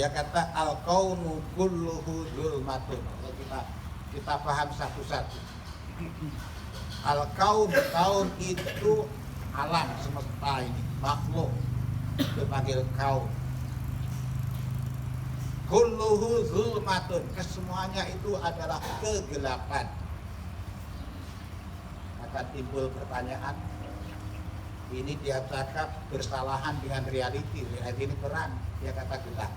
Dia kata al-kaunu kulluhu zulmatun. Kalau kita paham satu-satu. Kaun itu alam semesta ini, makhluk, dipanggil kaun. Kulluhu zulmatun, kesemuanya itu adalah kegelapan. Maka timbul pertanyaan, ini dia cakap bersalahan dengan realiti ini terang, dia kata gelap.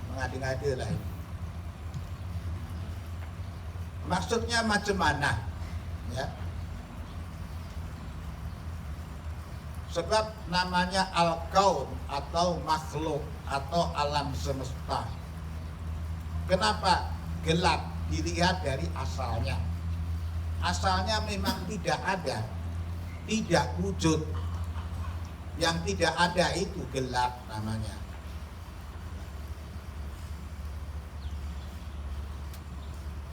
Mengada-ngada lah ini. Maksudnya macam mana? Ya. Sebab namanya al-kaun atau makhluk atau alam semesta. Kenapa gelap? Dilihat dari asalnya. Asalnya memang tidak ada, tidak wujud. Yang tidak ada itu gelap namanya.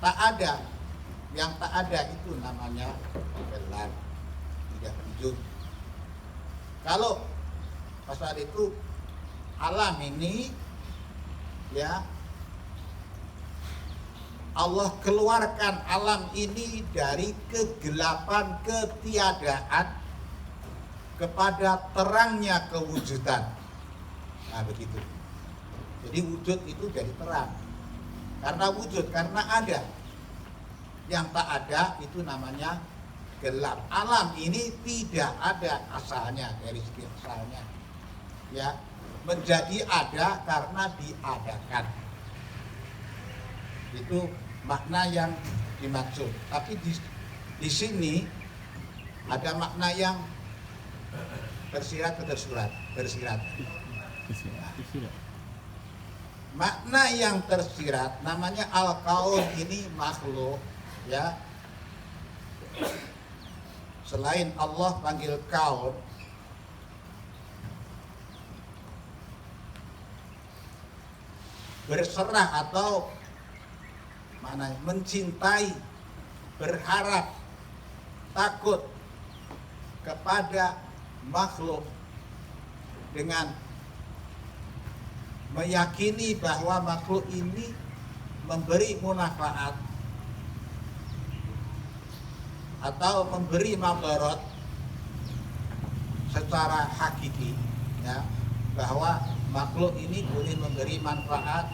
Tak ada, yang tak ada itu namanya gelap, tidak wujud. Kalau pasal itu alam ini, ya, Allah keluarkan alam ini dari kegelapan ketiadaan kepada terangnya kewujudan. Nah begitu. Jadi wujud itu dari terang. Karena wujud, karena ada. Yang tak ada itu namanya gelap. Alam ini tidak ada asalnya, dari segi asalnya. Ya, menjadi ada karena diadakan. Itu makna yang dimaksud. Tapi di sini ada makna yang tersirat atau tersurat? Tersirat. Makna yang tersirat namanya al-kaun ini makhluk, ya. Selain Allah panggil kaun, berserah atau mana mencintai, berharap, takut kepada makhluk dengan meyakini bahwa makhluk ini memberi manfaat atau memberi madarat secara hakiki, ya, bahwa makhluk ini boleh memberi manfaat,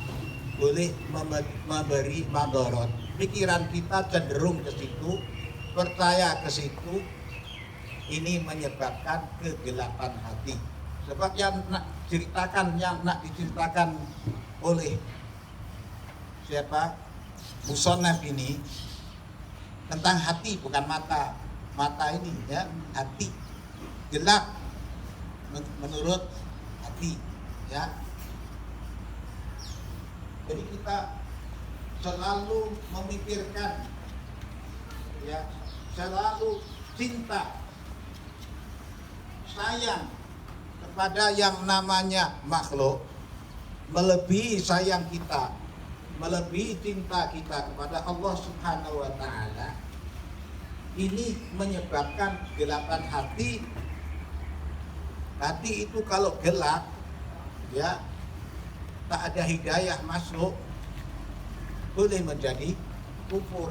boleh memberi madarat. Pikiran kita cenderung ke situ, percaya ke situ. Ini menyebabkan kegelapan hati. Sebab yang nak diceritakan oleh siapa? Musonef ini tentang hati, bukan mata. Mata ini, ya, hati. Gelap menurut hati, ya. Jadi kita selalu memikirkan, ya, selalu cinta, sayang kepada yang namanya makhluk, melebihi sayang kita, melebihi cinta kita kepada Allah Subhanahu wa Ta'ala. Ini menyebabkan kegelapan hati. Hati itu kalau gelap, ya, tak ada hidayah masuk, boleh menjadi kufur,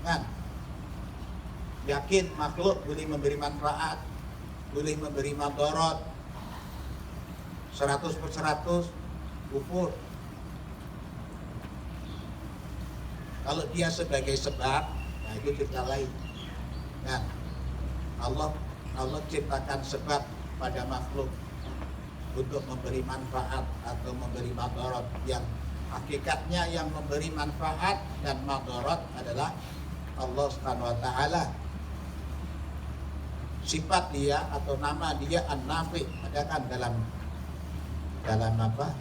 kan? Yakin makhluk boleh memberi manfaat, boleh memberi madarat, 100% kufur. Kalau dia sebagai sebab, nah itu cerita lain. Nah, Allah ciptakan sebab pada makhluk untuk memberi manfaat atau memberi madarat, yang hakikatnya yang memberi manfaat dan madarat adalah Allah Subhanahu wa Ta'ala. Sifat dia atau nama dia An-Nafi, ada kan dalam apa?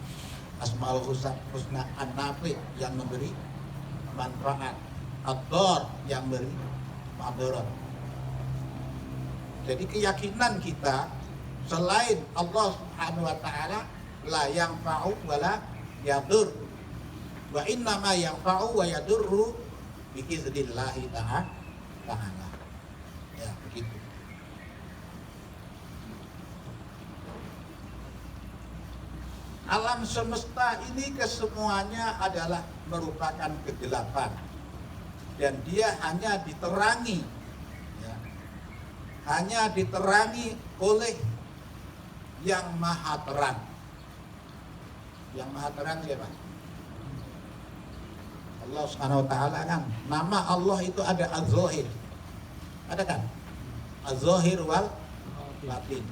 Asmaul Husna, An-Nafi yang memberi manfaat, Ad-Dar yang memberi madarat. Jadi keyakinan kita selain Allah Subhanahu wa Ta'ala la yanfa'u wa la yadur, wa inna ma yanfa'u wa yadurru bi idznillahi ta'ala. Ya, begitu. Alam semesta ini kesemuanya adalah merupakan kegelapan, dan dia hanya diterangi, ya, hanya diterangi oleh yang maha terang. Yang maha terang siapa? Allah Subhanahu wa ta'ala kan. Nama Allah itu ada Az-Zahir. Ada kan? Az-Zahir wal Batin.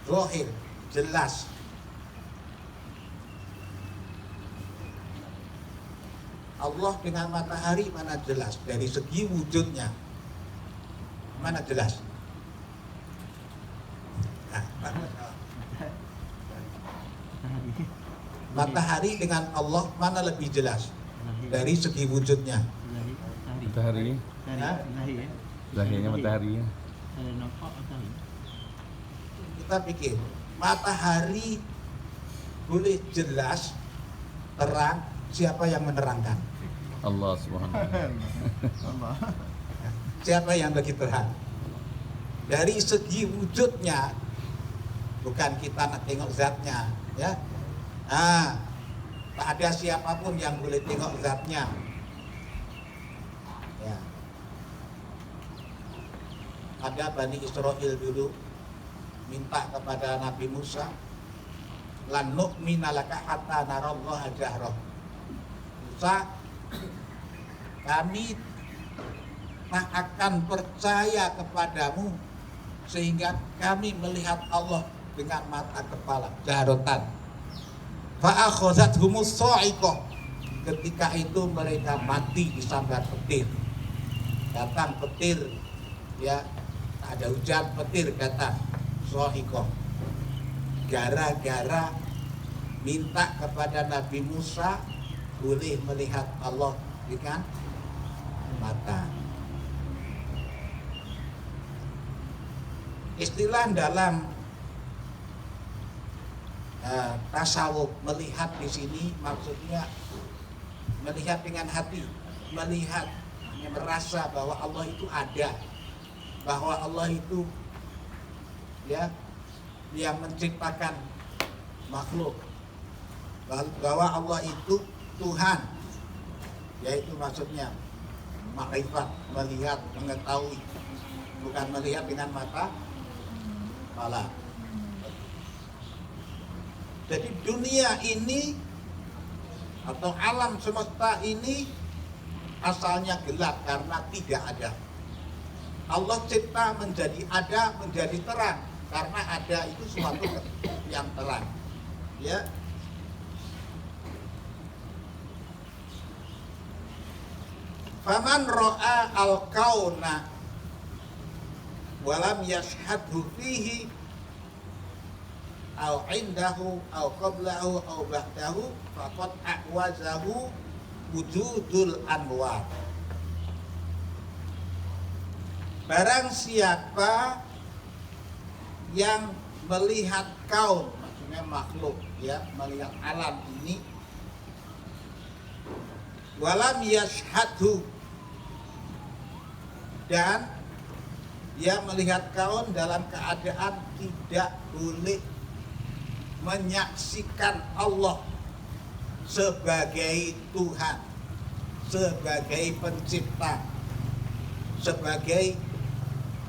Zahir, jelas. Allah dengan matahari mana jelas? Dari segi wujudnya mana jelas? Matahari dengan Allah mana lebih jelas dari segi wujudnya? Matahari. Lahirnya matahari. Kita pikir matahari boleh jelas terang, siapa yang menerangkan? Allah Subhanahu wa ta'ala. Siapa yang bagi terang? Dari segi wujudnya, bukan kita nak tengok zatnya, ya. Tak ada siapapun yang boleh tengok zatnya. Ya. Ada Bani Israel dulu minta kepada Nabi Musa, lan nu'mina laka hatta narallaha jahrah. Musa, kami tak akan percaya kepadamu sehingga kami melihat Allah dengan mata kepala, jahratan. Fa'akhazathum as-sa'iqah. Ketika itu mereka mati disambar petir. Datang petir, ya, ada hujan petir datang, sa'iqah. Gara-gara minta kepada Nabi Musa boleh melihat Allah dengan mata. Istilah dalam tasawuf melihat di sini maksudnya melihat dengan hati, melihat, merasa bahwa Allah itu ada, bahwa Allah itu, ya, yang menciptakan makhluk, bahwa Allah itu Tuhan, yaitu maksudnya makrifat, melihat, mengetahui, bukan melihat dengan mata kepala. Jadi dunia ini atau alam semesta ini asalnya gelap karena tidak ada. Allah cipta menjadi ada, menjadi terang karena ada itu suatu yang terang. Ya. Faman ra'a al-kauna walam yashhadhu fihi au indahu au qablahu au ba'dahu faqad a'wazahu wujudul anwar. Barang siapa yang melihat kaum, maksudnya makhluk, ya, melihat alam ini, walam yashhadhu, dan dia melihat kaum dalam keadaan tidak boleh menyaksikan Allah sebagai Tuhan, sebagai pencipta, sebagai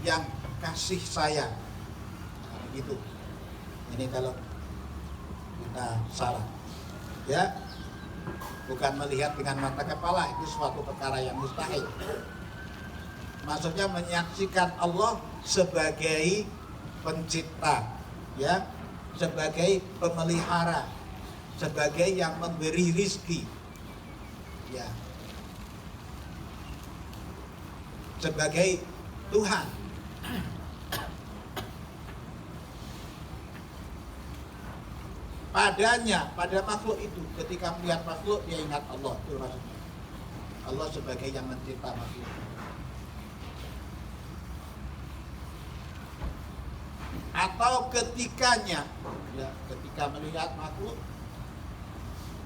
yang kasih sayang. Nah, gitu. Ini kalau kita salah, ya, bukan melihat dengan mata kepala, itu suatu perkara yang mustahil. Maksudnya menyaksikan Allah sebagai pencipta, ya, sebagai pemelihara, sebagai yang memberi rizki, ya, sebagai Tuhan. Padanya, pada makhluk itu, ketika melihat makhluk dia ingat Allah, itu maksudnya. Allah sebagai yang mencipta makhluk. Atau ketikanya, ya, ketika melihat makhluk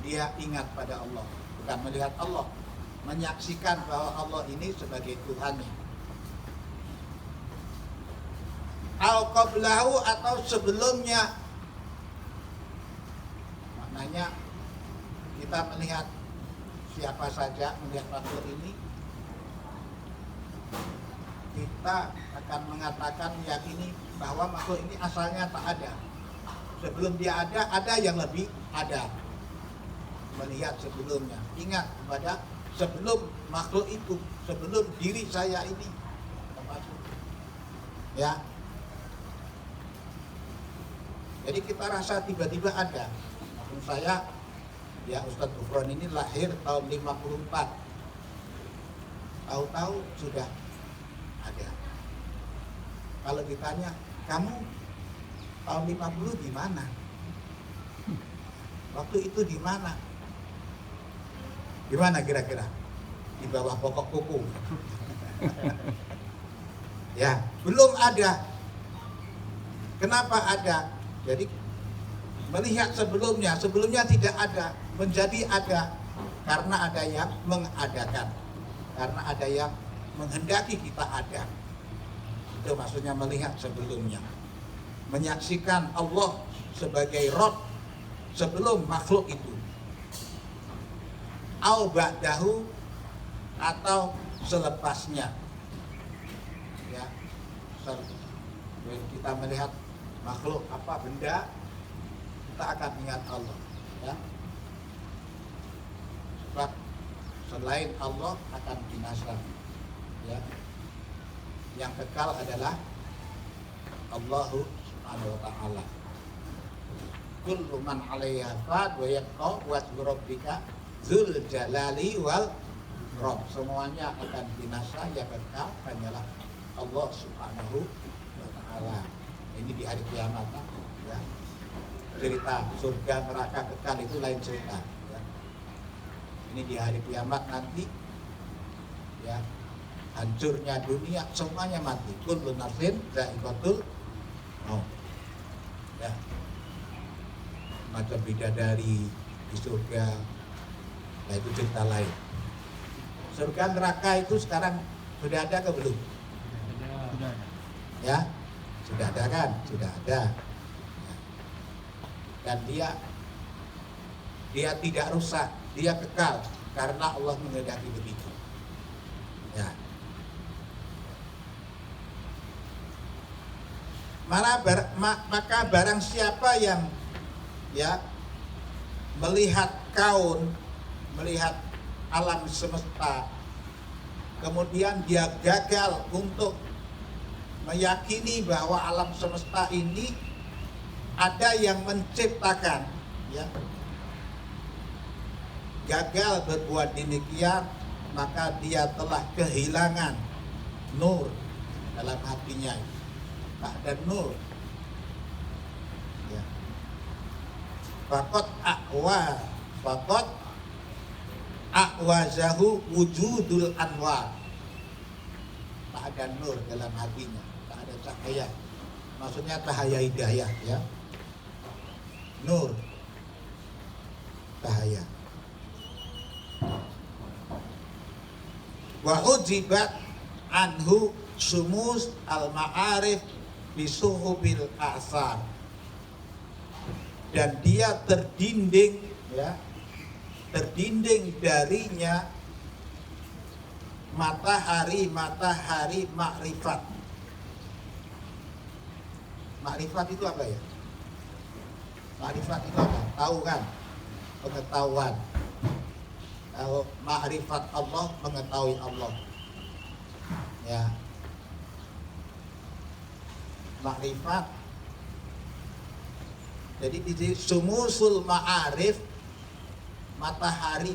dia ingat pada Allah, bukan melihat Allah, menyaksikan bahwa Allah ini sebagai Tuhannya. Au qablahu, atau sebelumnya kita melihat siapa saja, melihat makhluk ini, kita akan mengatakan, meyakini bahwa makhluk ini asalnya tak ada. Sebelum dia ada yang lebih ada. Melihat sebelumnya, ingat kepada sebelum makhluk itu, sebelum diri saya ini, ya. Jadi kita rasa tiba-tiba ada. Maksud saya, ya Ustadz Gufron ini lahir tahun 54. Tahu-tahu sudah ada. Kalau ditanya, kamu tahun 50 di mana? Waktu itu di mana? Di mana kira-kira? Di bawah pokok kuku. Ya, belum ada. Kenapa ada? Jadi melihat sebelumnya tidak ada, menjadi ada karena ada yang mengadakan, karena ada yang menghendaki kita ada. Itu maksudnya melihat sebelumnya, menyaksikan Allah sebagai Rabb sebelum makhluk itu, au ba'dahu, atau selepasnya. Ya, kita melihat makhluk apa benda, kita akan ingat Allah, ya. Sebab selain Allah akan binasa, ya. Yang kekal adalah Allah Subhanahu wa ta'ala. Kullu man 'alaiha fan wa yabqa wajhu rabbika dzul jalali wal ikram. Semuanya akan binasa, yang kekal hanyalah Allah Subhanahu wa ta'ala. Ini di hari kiamat, ya. Cerita surga neraka kekal itu lain cerita, ya. Ini di hari kiamat nanti, ya, hancurnya dunia, semuanya mati. Kullu nafsin dha'iqatul maut. Ya. Macam bidadari di surga, nah itu cerita lain. Surga neraka itu sekarang sudah ada ke belum? Sudah. Ya, sudah ada kan? Sudah ada. Ya. Dan dia tidak rusak, dia kekal karena Allah menghendaki begitu. Ya. Maka barang siapa yang, ya, melihat kaun, melihat alam semesta, kemudian dia gagal untuk meyakini bahwa alam semesta ini ada yang menciptakan, ya, gagal berbuat demikian, maka dia telah kehilangan nur dalam hatinya. Tak ada nur, ya. Fakot akwazahu wujudul anwar. Tak ada nur dalam hatinya, tak ada cahaya. Maksudnya cahaya hidayah, ya. Nur, cahaya. Wa ujibat anhu sumus al-ma'arif bisuhubil asar. Dan dia terdinding, ya, terdinding darinya matahari makrifat. Makrifat itu apa ya? Makrifat itu apa? Tahu kan? Pengetahuan. Kalau makrifat Allah, mengetahui Allah, ya. Makrifat. Jadi di sumusul ma'arif, matahari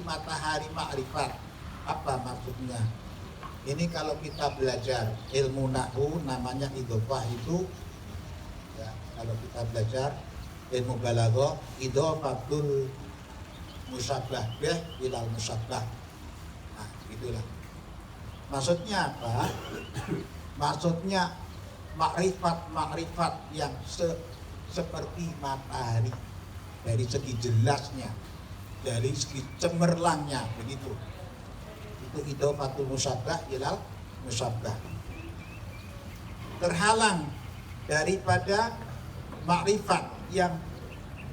makrifat. Apa maksudnya? Ini kalau kita belajar ilmu nahwu, namanya idhofah itu, ya, kalau kita belajar ilmu balaghah, idhofatul musabbah bih ilal musabbah. Nah, itulah. Maksudnya apa? Maksudnya makrifat yang seperti matahari, dari segi jelasnya, dari segi cemerlangnya, begitu. Itu idhofatul musabbah ilal musabbah. Terhalang daripada makrifat yang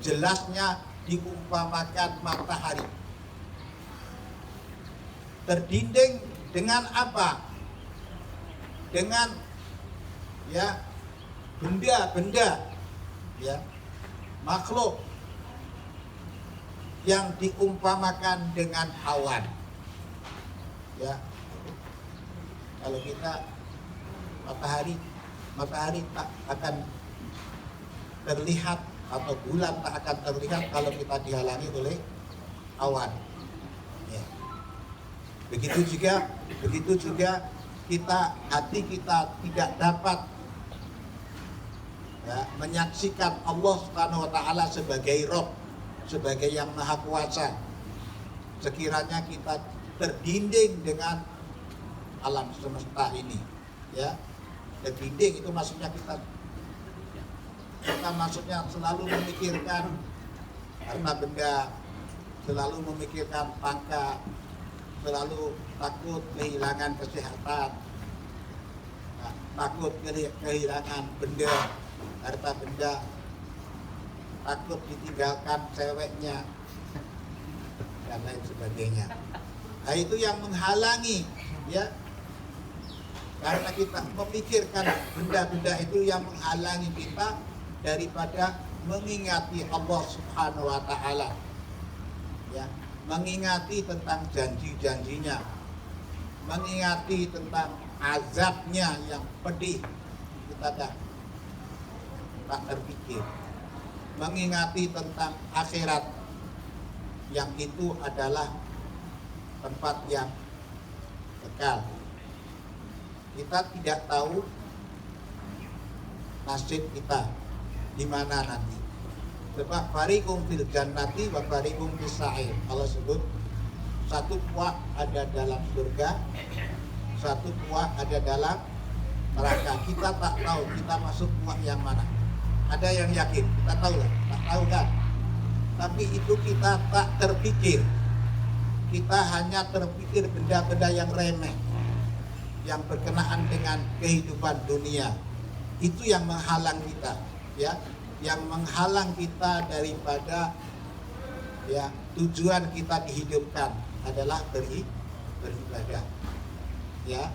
jelasnya diumpamakan matahari. Terdinding dengan apa? Dengan ya benda-benda, ya makhluk yang diumpamakan dengan awan. Ya, kalau kita matahari tak akan terlihat atau bulan tak akan terlihat kalau kita dihalangi oleh awan. Ya. Begitu juga hati kita tidak dapat ya, menyaksikan Allah Subhanahu wa taala sebagai Rabb, sebagai yang maha kuasa. Sekiranya kita terdinding dengan alam semesta ini, ya. Terdinding itu maksudnya kita maksudnya selalu memikirkan harta benda, selalu memikirkan pangkat, selalu takut kehilangan kesehatan, nah, takut kehilangan benda, harta benda, takut ditinggalkan ceweknya dan lain sebagainya. Nah, itu yang menghalangi, ya, karena kita memikirkan benda-benda itu yang menghalangi kita daripada mengingati Allah Subhanahu wa taala, ya, mengingati tentang janji-janjinya, mengingati tentang azabnya yang pedih, kita tak terpikir, mengingati tentang akhirat yang itu adalah tempat yang kekal. Kita tidak tahu nasib kita di mana nanti. Sebab fariqum fil jannati wa fariqum fis sa'ir. Allah sebut satu puak ada dalam surga, satu puak ada dalam neraka. Kita tak tahu kita masuk puak yang mana. Ada yang yakin, kita tahu lah, tak tahu kan. Tapi itu kita tak terpikir. Kita hanya terpikir benda-benda yang remeh, yang berkenaan dengan kehidupan dunia. Itu yang menghalang kita, ya, yang menghalang kita daripada ya tujuan kita dihidupkan adalah beribadah, ya.